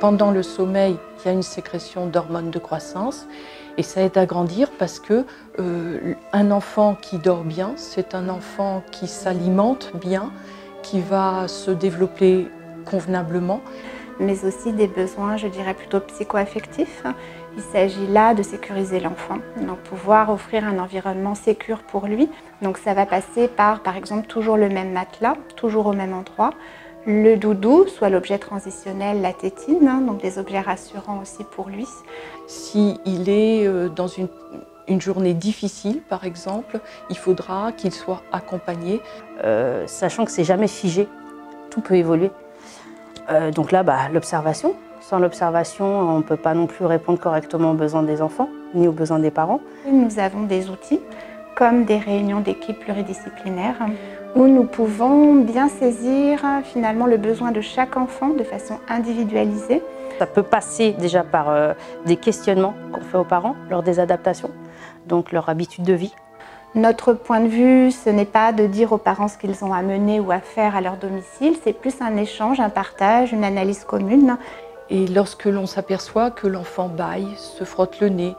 Pendant le sommeil, il y a une sécrétion d'hormones de croissance et ça aide à grandir parce que un enfant qui dort bien, c'est un enfant qui s'alimente bien, qui va se développer convenablement. Mais aussi des besoins, je dirais, plutôt psycho-affectifs. Il s'agit là de sécuriser l'enfant, donc pouvoir offrir un environnement sécure pour lui. Donc ça va passer par exemple, toujours le même matelas, toujours au même endroit, le doudou, soit l'objet transitionnel, la tétine, donc des objets rassurants aussi pour lui. S'il est dans une journée difficile, par exemple, il faudra qu'il soit accompagné. Sachant que c'est jamais figé, tout peut évoluer. Donc là, l'observation. Sans l'observation, on ne peut pas non plus répondre correctement aux besoins des enfants, ni aux besoins des parents. Nous avons des outils, comme des réunions d'équipe pluridisciplinaires, où nous pouvons bien saisir finalement le besoin de chaque enfant de façon individualisée. Ça peut passer déjà par des questionnements qu'on fait aux parents lors des adaptations, donc leur habitude de vie. Notre point de vue, ce n'est pas de dire aux parents ce qu'ils ont à mener ou à faire à leur domicile, c'est plus un échange, un partage, une analyse commune. Et lorsque l'on s'aperçoit que l'enfant bâille, se frotte le nez,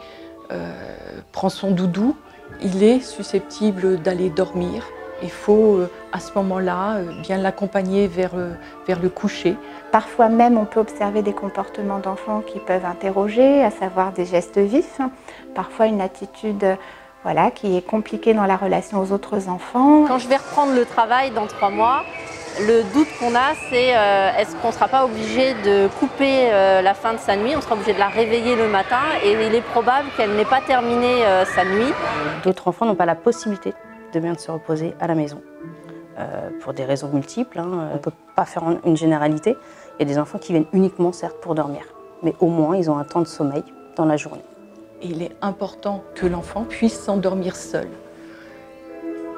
prend son doudou, il est susceptible d'aller dormir. Il faut à ce moment-là bien l'accompagner vers le coucher. Parfois même, on peut observer des comportements d'enfants qui peuvent interroger, à savoir des gestes vifs, parfois une attitude qui est compliquée dans la relation aux autres enfants. Quand je vais reprendre le travail dans 3 mois, le doute qu'on a, c'est est-ce qu'on ne sera pas obligé de couper la fin de sa nuit, on sera obligé de la réveiller le matin et il est probable qu'elle n'ait pas terminé sa nuit. D'autres enfants n'ont pas la possibilité de bien se reposer à la maison, pour des raisons multiples. On ne peut pas faire une généralité. Il y a des enfants qui viennent uniquement, certes, pour dormir, mais au moins ils ont un temps de sommeil dans la journée. Et il est important que l'enfant puisse s'endormir seul.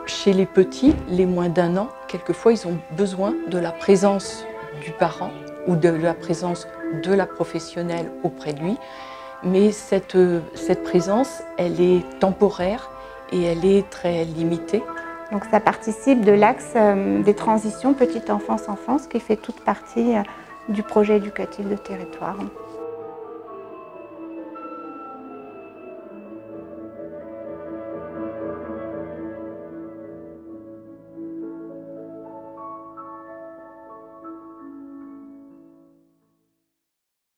Chez les petits, les moins d'1 an, quelquefois ils ont besoin de la présence du parent ou de la présence de la professionnelle auprès de lui. Mais cette présence, elle est temporaire et elle est très limitée. Donc ça participe de l'axe des transitions petite enfance-enfance qui fait toute partie du projet éducatif de territoire.